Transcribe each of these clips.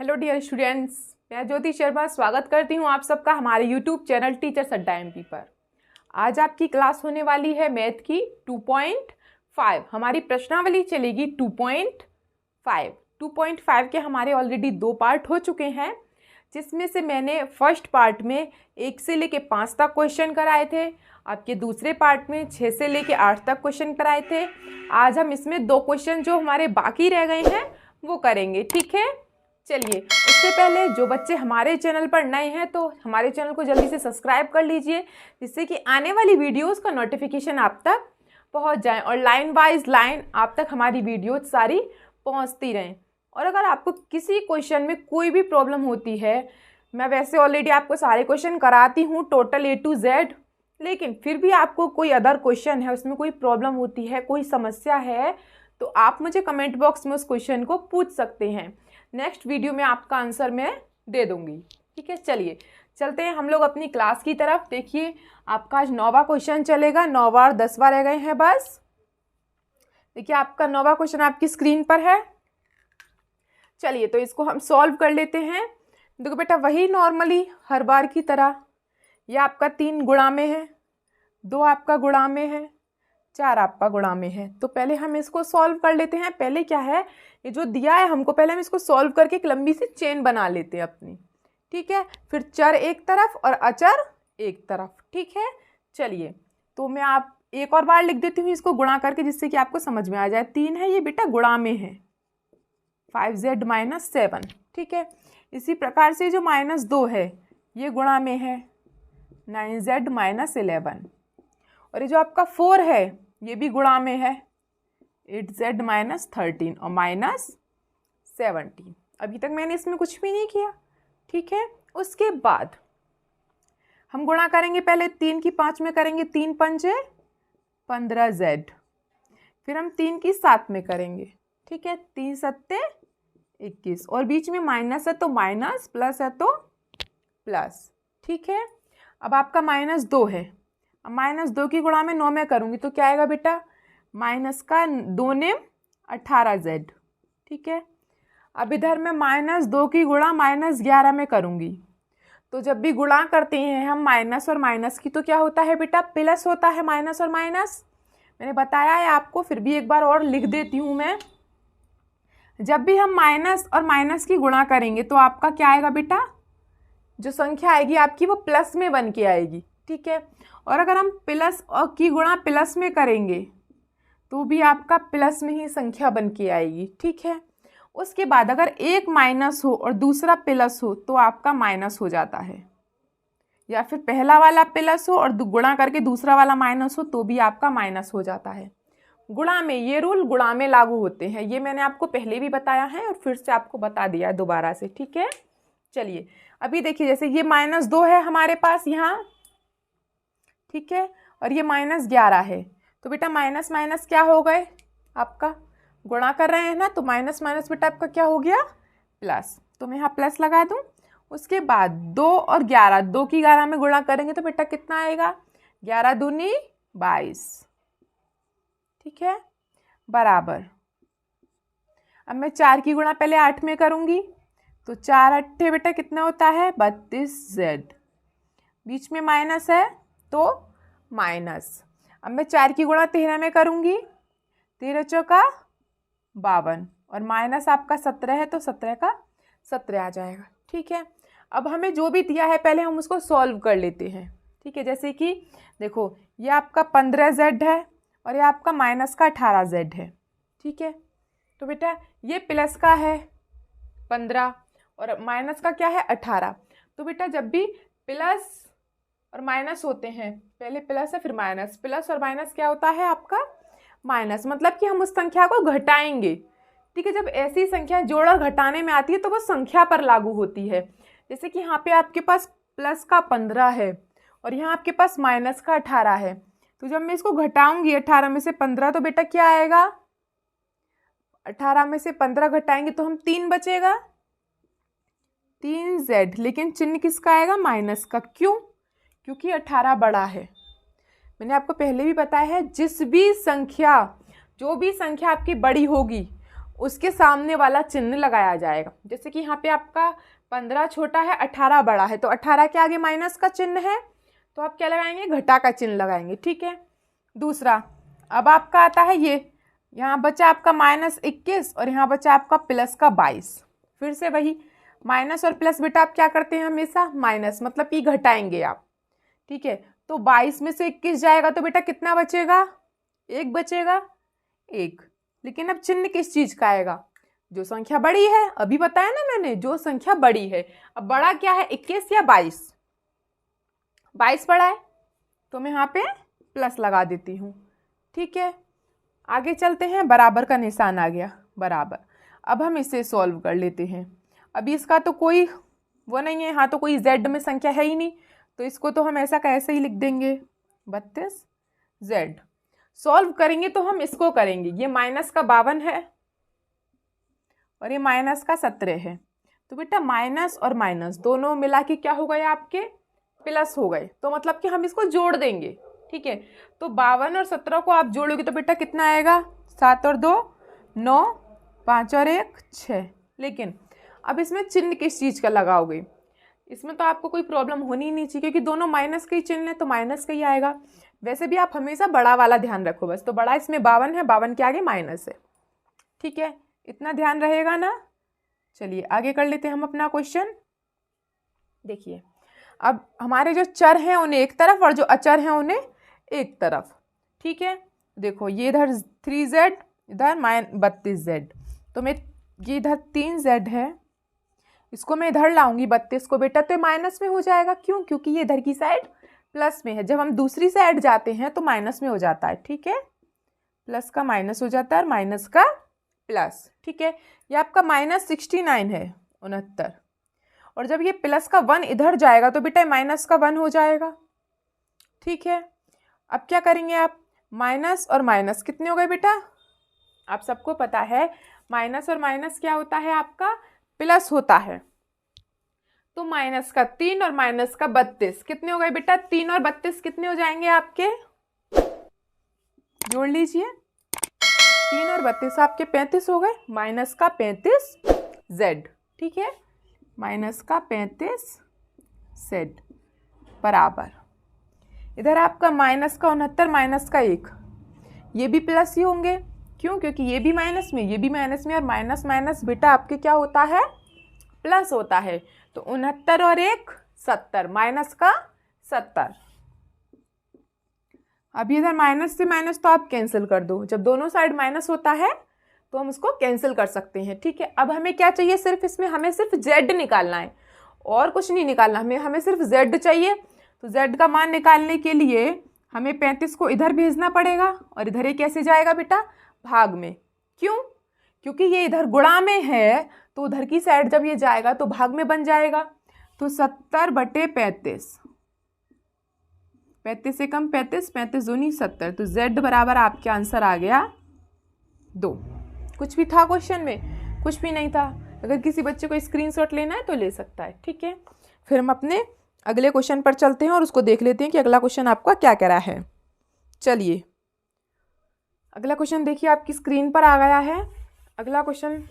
Hello dear students, मैं ज्योति शर्मा स्वागत करती हूँ आप सबका हमारे यूट्यूब चैनल टीचर्स अड्डा एमपी पर। आज आपकी क्लास होने वाली है मैथ की 2.5। हमारी प्रश्नावली चलेगी 2.5। 2.5 के हमारे ऑलरेडी 2 पार्ट हो चुके हैं, जिसमें से मैंने फर्स्ट पार्ट में 1 से लेके 5 तक क्वेश्चन कराए थे। आपके दूसरे पार्ट में 6 से लेके 8 तक क्वेश्चन कराए थे। आज हम इसमें 2 क्वेश्चन जो हमारे बाकी रह गए हैं वो करेंगे, ठीक है। चलिए, उससे पहले जो बच्चे हमारे चैनल पर नए हैं तो हमारे चैनल को जल्दी से सब्सक्राइब कर लीजिए, जिससे कि आने वाली वीडियोस का नोटिफिकेशन आप तक पहुंच जाए और लाइन वाइज लाइन आप तक हमारी वीडियोस सारी पहुंचती रहें। और अगर आपको किसी क्वेश्चन में कोई भी प्रॉब्लम होती है, मैं वैसे ऑलरेडी आपको सारे क्वेश्चन कराती हूँ टोटल A to Z, लेकिन फिर भी आपको कोई अदर क्वेश्चन है, उसमें कोई प्रॉब्लम होती है, कोई समस्या है, तो आप मुझे कमेंट बॉक्स में उस क्वेश्चन को पूछ सकते हैं। नेक्स्ट वीडियो में आपका आंसर मैं दे दूंगी, ठीक है। चलिए चलते हैं हम लोग अपनी क्लास की तरफ। देखिए, आपका आज 9वां क्वेश्चन चलेगा, 9वां और 10वां रह गए हैं बस। देखिए, आपका 9वां क्वेश्चन आपकी स्क्रीन पर है। चलिए, तो इसको हम सॉल्व कर लेते हैं। देखो बेटा, वही नॉर्मली हर बार की तरह, ये आपका 3 गुणा में है, 2 आपका गुणा में है, 4 आपका गुणा में है। तो पहले हम इसको सॉल्व कर लेते हैं। पहले क्या है, ये जो दिया है हमको, पहले हम इसको सॉल्व करके एक लंबी सी चेन बना लेते हैं अपनी, ठीक है। फिर चर एक तरफ और अचर एक तरफ, ठीक है। चलिए, तो मैं आप एक और बार लिख देती हूँ इसको गुणा करके, जिससे कि आपको समझ में आ जाए। 3 है, ये बेटा गुणा में है, 5z - 7, ठीक है। इसी प्रकार से जो -2 है, ये गुणा में है, 9z - 11। और ये जो आपका 4 है, ये भी गुणा में है, 8z - 13 और -17। अभी तक मैंने इसमें कुछ भी नहीं किया, ठीक है। उसके बाद हम गुणा करेंगे, पहले 3 की 5 में करेंगे, 3 पंजे 15z। फिर हम 3 की 7 में करेंगे, ठीक है, 3 सत्ते 21। और बीच में माइनस है तो माइनस, प्लस है तो प्लस, ठीक है। अब आपका -2 है, अब -2 की गुणा में 9 में करूँगी तो क्या आएगा बेटा, माइनस का 2 ने 18z, ठीक है। अब इधर मैं -2 की गुणा -11 में करूँगी, तो जब भी गुणा करते हैं हम माइनस और माइनस की, तो क्या होता है बेटा, प्लस होता है। माइनस और माइनस मैंने बताया है आपको, फिर भी एक बार और लिख देती हूँ मैं। जब भी हम माइनस और माइनस की गुणा करेंगे तो आपका क्या आएगा बेटा, जो संख्या आएगी आपकी वो प्लस में बन के आएगी, ठीक है। और अगर हम प्लस और की गुणा प्लस में करेंगे तो भी आपका प्लस में ही संख्या बन के आएगी, ठीक है। उसके बाद अगर एक माइनस हो और दूसरा प्लस हो तो आपका माइनस हो जाता है, या फिर पहला वाला प्लस हो और गुणा करके दूसरा वाला माइनस हो तो भी आपका माइनस हो जाता है। गुणा में ये रूल गुणा में लागू होते हैं, ये मैंने आपको पहले भी बताया है और फिर से आपको बता दिया है दोबारा से, ठीक है। चलिए, अभी देखिए, जैसे ये -2 है हमारे पास यहाँ, ठीक है, और ये -11 है, तो बेटा माइनस माइनस क्या हो गए, आपका गुणा कर रहे हैं ना, तो माइनस माइनस बेटा आपका क्या हो गया, प्लस। तो मैं यहाँ प्लस लगा दूँ। उसके बाद 2 और 11, 2 की 11 में गुणा करेंगे तो बेटा कितना आएगा, 11 दूनी 22, ठीक है, बराबर। अब मैं 4 की गुणा पहले 8 में करूँगी, तो 4 अट्ठे बेटा कितना होता है, 32z। बीच में माइनस है तो माइनस। अब मैं 4 की गुणा 13 में करूँगी, 13 चौका 52, और माइनस आपका 17 है तो 17 का 17 आ जाएगा, ठीक है। अब हमें जो भी दिया है पहले हम उसको सॉल्व कर लेते हैं, ठीक है। जैसे कि देखो, ये आपका 15z है और ये आपका माइनस का 18z है, ठीक है। तो बेटा ये प्लस का है 15 और माइनस का क्या है 18। तो बेटा जब भी प्लस और माइनस होते हैं, पहले प्लस है फिर माइनस, प्लस और माइनस क्या होता है आपका माइनस, मतलब कि हम उस संख्या को घटाएंगे, ठीक है। जब ऐसी संख्या जोड़ और घटाने में आती है तो वो संख्या पर लागू होती है। जैसे कि यहाँ पे आपके पास प्लस का 15 है और यहाँ आपके पास माइनस का 18 है, तो जब मैं इसको घटाऊंगी 18 में से 15, तो बेटा क्या आएगा, 18 में से 15 घटाएंगे तो हम 3 बचेगा, 3z, लेकिन चिन्ह किसका आएगा, माइनस का। क्यों, क्योंकि 18 बड़ा है। मैंने आपको पहले भी बताया है, जो भी संख्या आपकी बड़ी होगी उसके सामने वाला चिन्ह लगाया जाएगा। जैसे कि यहाँ पे आपका 15 छोटा है, 18 बड़ा है, तो 18 के आगे माइनस का चिन्ह है, तो आप क्या लगाएंगे, घटा का चिन्ह लगाएंगे। ठीक है। दूसरा, अब आपका आता है ये, यहाँ बचा आपका -21 और यहाँ बचा आपका प्लस का 22। फिर से वही माइनस और प्लस बेटा आप क्या करते हैं हमेशा, माइनस, मतलब कि घटाएंगे आप। ठीक है। तो 22 में से 21 जाएगा तो बेटा कितना बचेगा, 1 बचेगा, 1। लेकिन अब चिन्ह किस चीज का आएगा, जो संख्या बड़ी है, अभी बताया ना मैंने, जो संख्या बड़ी है। अब बड़ा क्या है, 21 या 22? 22 बड़ा है, तो मैं यहाँ पे प्लस लगा देती हूँ। ठीक है। आगे चलते हैं, बराबर का निशान आ गया, बराबर। अब हम इसे सॉल्व कर लेते हैं। अभी इसका तो कोई वो नहीं है, यहाँ तो कोई जेड में संख्या है ही नहीं, तो इसको तो हम ऐसा कैसे ही लिख देंगे, 32 जेड। सॉल्व करेंगे तो हम इसको करेंगे, ये माइनस का 52 है और ये माइनस का 17 है, तो बेटा माइनस और माइनस दोनों मिला के क्या हो गए आपके, प्लस हो गए, तो मतलब कि हम इसको जोड़ देंगे। ठीक है। तो 52 और 17 को आप जोड़ोगे तो बेटा कितना आएगा, 7 और 2 9, 5 और 1 6। लेकिन अब इसमें चिन्ह किस चीज़ का लगाओगे, इसमें तो आपको कोई प्रॉब्लम होनी ही नहीं चाहिए, क्योंकि दोनों माइनस के ही चिन्ह है, तो माइनस का ही आएगा। वैसे भी आप हमेशा बड़ा वाला ध्यान रखो बस, तो बड़ा इसमें 52 है, 52 के आगे माइनस है। ठीक है, इतना ध्यान रहेगा ना। चलिए आगे कर लेते हैं हम अपना क्वेश्चन। देखिए, अब हमारे जो चर हैं उन्हें एक तरफ और जो अचर हैं उन्हें एक तरफ। ठीक है। देखो ये इधर 3z, इधर -32z, तो मैं ये इधर 3z है, इसको मैं इधर लाऊंगी 32 को बेटा, तो माइनस में हो जाएगा। क्यों, क्योंकि ये इधर की साइड प्लस में है, जब हम दूसरी साइड जाते हैं तो माइनस में हो जाता है। ठीक है, प्लस का माइनस हो जाता है और माइनस का प्लस। ठीक है। ये आपका -69 है, 69, और जब ये प्लस का 1 इधर जाएगा तो बेटा माइनस का 1 हो जाएगा। ठीक है। अब क्या करेंगे आप, माइनस और माइनस कितने हो गए बेटा, आप सबको पता है माइनस और माइनस क्या होता है आपका, प्लस होता है। तो माइनस का 3 और माइनस का 32 कितने हो गए बेटा, 3 और 32 कितने हो जाएंगे आपके, जोड़ लीजिए, 3 और 32 आपके 35 हो गए, माइनस का 35 जेड। ठीक है, माइनस का 35 जेड बराबर, इधर आपका माइनस का 69, माइनस का 1, ये भी प्लस ही होंगे। क्यों, क्योंकि ये भी माइनस में, ये भी माइनस में, और माइनस माइनस बेटा आपके क्या होता है, प्लस होता है। तो 69 और 1 70, माइनस का 70। अब इधर माइनस से माइनस तो आप कैंसिल कर दो, जब दोनों साइड माइनस होता है तो हम उसको कैंसिल कर सकते हैं। ठीक है। अब हमें क्या चाहिए, सिर्फ इसमें हमें सिर्फ जेड निकालना है, और कुछ नहीं निकालना, हमें सिर्फ जेड चाहिए। तो जेड का मान निकालने के लिए हमें 35 को इधर भेजना पड़ेगा, और इधर ये कैसे जाएगा बेटा, भाग में। क्यों, क्योंकि ये इधर गुणा में है, तो उधर की साइड जब ये जाएगा तो भाग में बन जाएगा। तो 70/35, 35 से कम 35, 35 दूनी 70, तो जेड बराबर आपके आंसर आ गया 2। कुछ भी था क्वेश्चन में, कुछ भी नहीं था। अगर किसी बच्चे को स्क्रीनशॉट लेना है तो ले सकता है। ठीक है, फिर हम अपने अगले क्वेश्चन पर चलते हैं और उसको देख लेते हैं कि अगला क्वेश्चन आपका क्या कह रहा है। चलिए अगला क्वेश्चन देखिए, आपकी स्क्रीन पर आ गया है। अगला क्वेश्चन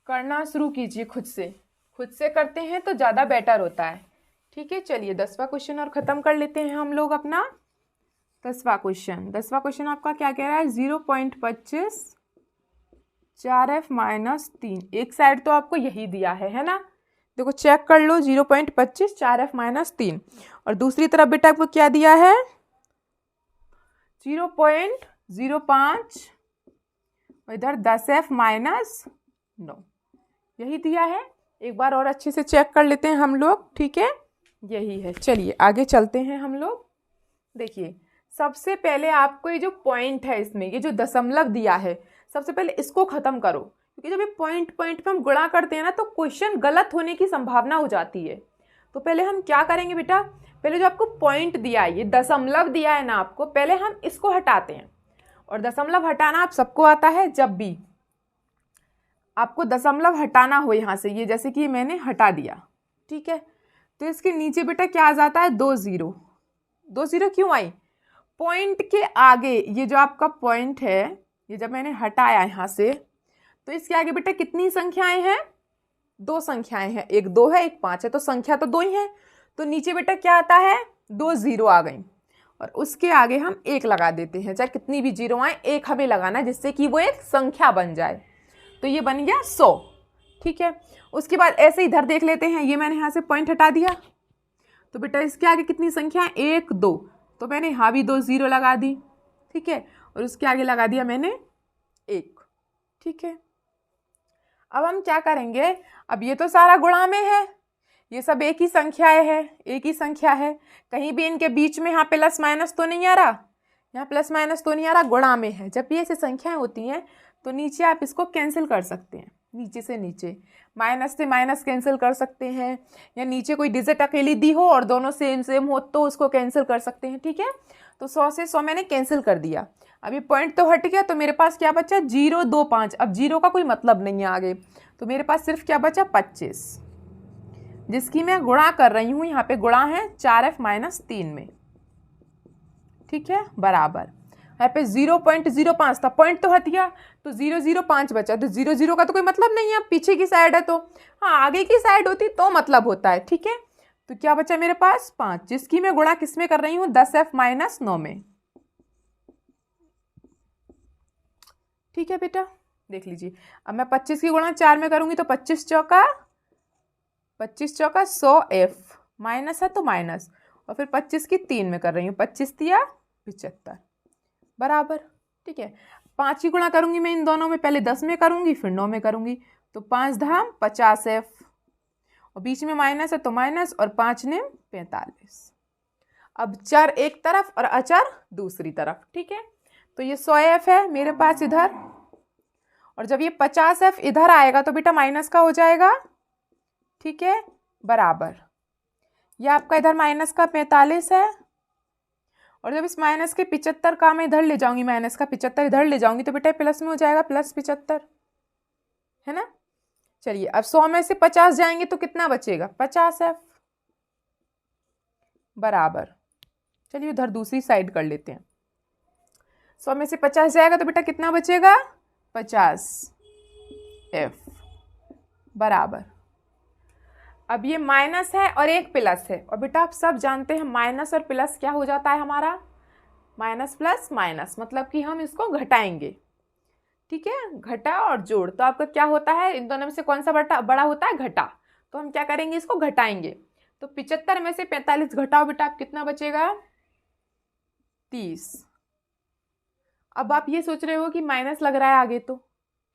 करना शुरू कीजिए, खुद से करते हैं तो ज़्यादा बेटर होता है। ठीक है, चलिए 10वां क्वेश्चन और ख़त्म कर लेते हैं हम लोग अपना 10वां क्वेश्चन आपका क्या कह रहा है, 0.25 4f - 3। एक साइड तो आपको यही दिया है ना, देखो चेक कर लो, 0.25 4f - 3, और दूसरी तरफ बेटा आपको क्या दिया है, 0.05 और इधर 10f - 9, यही दिया है। एक बार और अच्छे से चेक कर लेते हैं हम लोग। ठीक है, यही है। चलिए आगे चलते हैं हम लोग। देखिए सबसे पहले आपको ये जो पॉइंट है, इसमें ये जो दशमलव दिया है, सबसे पहले इसको ख़त्म करो, क्योंकि जब ये पॉइंट पे हम गुणा करते हैं ना तो क्वेश्चन गलत होने की संभावना हो जाती है। तो पहले हम क्या करेंगे बेटा, पहले जो आपको पॉइंट दिया है, ये दशमलव दिया है ना आपको, पहले हम इसको हटाते हैं। और दशमलव हटाना आप सबको आता है, जब भी आपको दशमलव हटाना हो यहाँ से, ये जैसे कि मैंने हटा दिया। ठीक है, तो इसके नीचे बेटा क्या आ जाता है, 2 0। 2 0 क्यों आई, पॉइंट के आगे ये जो आपका पॉइंट है, ये जब मैंने हटाया यहाँ से तो इसके आगे बेटा कितनी संख्याएं हैं? 2 संख्याएं हैं, एक 2 है एक 5 है, तो संख्या तो 2 ही है। तो नीचे बेटा क्या आता है? 2 0 आ गई और उसके आगे हम 1 लगा देते हैं, चाहे कितनी भी 0 आए 1 हमें लगाना जिससे कि वो एक संख्या बन जाए। तो ये बन गया 100। ठीक है, उसके बाद ऐसे इधर देख लेते हैं, ये मैंने यहाँ से पॉइंट हटा दिया तो बेटा इसके आगे कितनी संख्या है? 1 2, तो मैंने यहाँ भी 2 0 लगा दी। ठीक है, और उसके आगे लगा दिया मैंने 1। ठीक है, अब हम क्या करेंगे? अब ये तो सारा गुणा में है, ये सब एक ही संख्याएं है, एक ही संख्या है, कहीं भी इनके बीच में यहाँ प्लस माइनस तो नहीं आ रहा, यहाँ प्लस माइनस तो नहीं आ रहा, गुणा में है। जब भी ऐसी संख्याएं होती हैं तो नीचे आप इसको कैंसिल कर सकते हैं, नीचे से नीचे माइनस से माइनस कैंसिल कर सकते हैं, या नीचे कोई डिजिट अकेली दी हो और दोनों सेम सेम हो तो उसको कैंसिल कर सकते हैं। ठीक है, तो 100 से 100 मैंने कैंसिल कर दिया। अब ये पॉइंट तो हट गया, तो मेरे पास क्या बचा? 0 2 5। अब 0 का कोई मतलब नहीं है आगे, तो मेरे पास सिर्फ क्या बचा? 25, जिसकी मैं गुणा कर रही हूँ। यहाँ पे गुणा है 4f-3 में। ठीक है, बराबर यहाँ पे 0.05 था, पॉइंट तो हट गया तो 0.05 बचा। तो 0 का तो कोई मतलब नहीं है, पीछे की साइड है तो हाँ, आगे की साइड होती तो मतलब होता है। ठीक है, तो क्या बचा मेरे पास? 5, जिसकी मैं गुणा किसमें कर रही हूँ? 10f-9 में। ठीक है बेटा, देख लीजिए। अब मैं 25 की गुणा 4 में करूंगी तो 25 चौका 100f, माइनस है तो माइनस, और फिर 25 की 3 में कर रही हूँ, 25 दिया 75, बराबर। ठीक है, 5 की गुणा करूंगी मैं इन दोनों में, पहले 10 में करूंगी फिर 9 में करूंगी, तो 5 धाम 50f, और बीच में माइनस है तो माइनस, और 5 ने 45। अब चर एक तरफ और अचर दूसरी तरफ। ठीक है, तो ये 100f है मेरे पास इधर, और जब ये 50f इधर आएगा तो बेटा माइनस का हो जाएगा। ठीक है, बराबर। ये आपका इधर माइनस का 45 है, और जब इस माइनस के 75 का मैं इधर ले जाऊंगी, माइनस का 75 इधर ले जाऊंगी तो बेटा प्लस में हो जाएगा, प्लस 75, है ना। चलिए, अब 100 में से 50 जाएंगे तो कितना बचेगा? 50f, बराबर। चलिए उधर दूसरी साइड कर लेते हैं। 100 में से 50 जाएगा तो बेटा कितना बचेगा? 50f, बराबर। अब ये माइनस है और एक प्लस है, और बेटा आप सब जानते हैं माइनस और प्लस क्या हो जाता है हमारा? माइनस प्लस माइनस, मतलब कि हम इसको घटाएंगे। ठीक है, घटा और जोड़, तो आपका क्या होता है? इन दोनों में से कौन सा बड़ा होता है? घटा। तो हम क्या करेंगे? इसको घटाएंगे। तो 75 में से 45 घटाओ बेटा, आप कितना बचेगा? 30। अब आप ये सोच रहे हो कि माइनस लग रहा है आगे तो,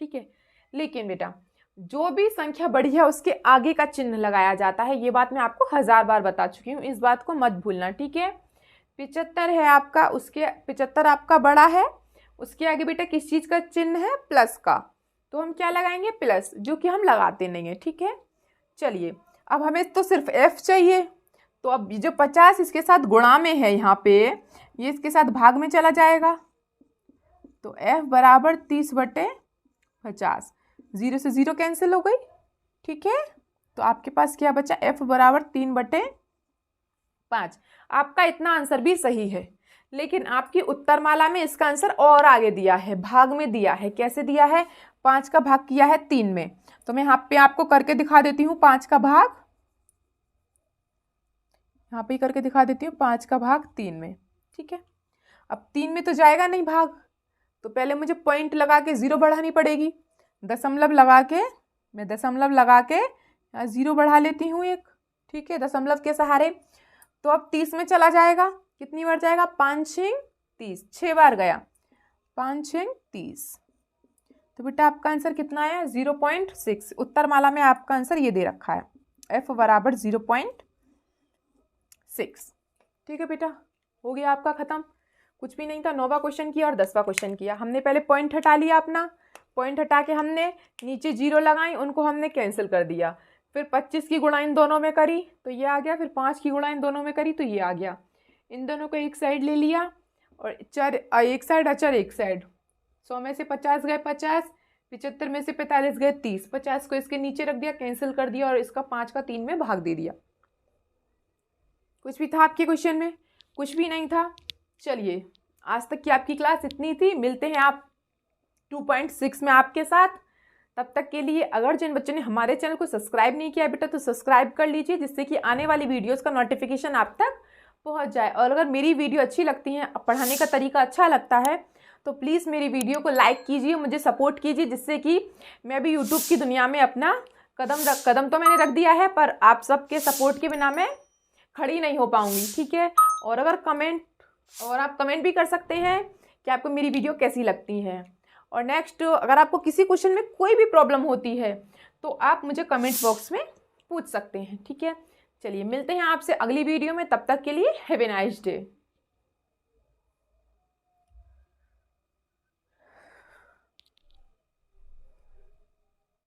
ठीक है, लेकिन बेटा जो भी संख्या बड़ी है उसके आगे का चिन्ह लगाया जाता है। ये बात मैं आपको 1000 बार बता चुकी हूँ, इस बात को मत भूलना। ठीक है, 75 है आपका, उसके 75 आपका बड़ा है, उसके आगे बेटा किस चीज़ का चिन्ह है? प्लस का, तो हम क्या लगाएंगे? प्लस, जो कि हम लगाते नहीं है। ठीक है, चलिए अब हमें तो सिर्फ f चाहिए, तो अब जो 50 इसके साथ गुणा में है यहाँ पे, ये इसके साथ भाग में चला जाएगा, तो f बराबर 30/50, 0 से 0 कैंसिल हो गई। ठीक है, तो आपके पास क्या बचा? f बराबर 3/5। आपका इतना आंसर भी सही है, लेकिन आपकी उत्तरमाला में इसका आंसर और आगे दिया है, भाग में दिया है। कैसे दिया है? 5 का भाग किया है 3 में, तो मैं यहाँ पे आपको करके दिखा देती हूँ 5 का भाग, यहाँ पे करके दिखा देती हूँ 5 का भाग 3 में। ठीक है, अब 3 में तो जाएगा नहीं भाग, तो पहले मुझे पॉइंट लगा के 0 बढ़ानी पड़ेगी, दशमलव लगा के, मैं दशमलव लगा के यहाँ 0 बढ़ा लेती हूँ एक। ठीक है, दशमलव के सहारे, तो अब 30 में चला जाएगा, कितनी बार जाएगा? 5 6 30, 6 बार गया, 5 6 30, तो बेटा आपका आंसर कितना आया? 0.6। उत्तरमाला में आपका आंसर ये दे रखा है, f बराबर 0.6। ठीक है बेटा, हो गया आपका खत्म, कुछ भी नहीं था। 9वां क्वेश्चन किया और 10वां क्वेश्चन किया। हमने पहले पॉइंट हटा लिया अपना, पॉइंट हटा के हमने नीचे 0 लगाई, उनको हमने कैंसिल कर दिया, फिर 25 की गुणा इन दोनों में करी तो ये आ गया, फिर 5 की गुणा इन दोनों में करी तो ये आ गया। इन दोनों को एक साइड ले लिया, और चर एक साइड अचर एक साइड। 100 में से 50 गए 50, 75 में से 45 गए 30, 50 को इसके नीचे रख दिया, कैंसिल कर दिया, और इसका 5 का 3 में भाग दे दिया। कुछ भी था आपके क्वेश्चन में? कुछ भी नहीं था। चलिए, आज तक की आपकी क्लास इतनी थी। मिलते हैं आप 2.6 में आपके साथ। तब तक के लिए अगर जिन बच्चों ने हमारे चैनल को सब्सक्राइब नहीं किया बेटा तो सब्सक्राइब कर लीजिए, जिससे कि आने वाली वीडियोस का नोटिफिकेशन आप तक पहुंच जाए। और अगर मेरी वीडियो अच्छी लगती है, पढ़ाने का तरीका अच्छा लगता है, तो प्लीज़ मेरी वीडियो को लाइक कीजिए, मुझे सपोर्ट कीजिए, जिससे कि मैं भी यूट्यूब की दुनिया में अपना कदम तो मैंने रख दिया है, पर आप सबके सपोर्ट के बिना मैं खड़ी नहीं हो पाऊँगी, ठीक है। और आप कमेंट भी कर सकते हैं कि आपको मेरी वीडियो कैसी लगती है। और नेक्स्ट, अगर आपको किसी क्वेश्चन में कोई भी प्रॉब्लम होती है तो आप मुझे कमेंट बॉक्स में पूछ सकते हैं, ठीक है। चलिए मिलते हैं आपसे अगली वीडियो में, तब तक के लिए हैव ए नाइस डे।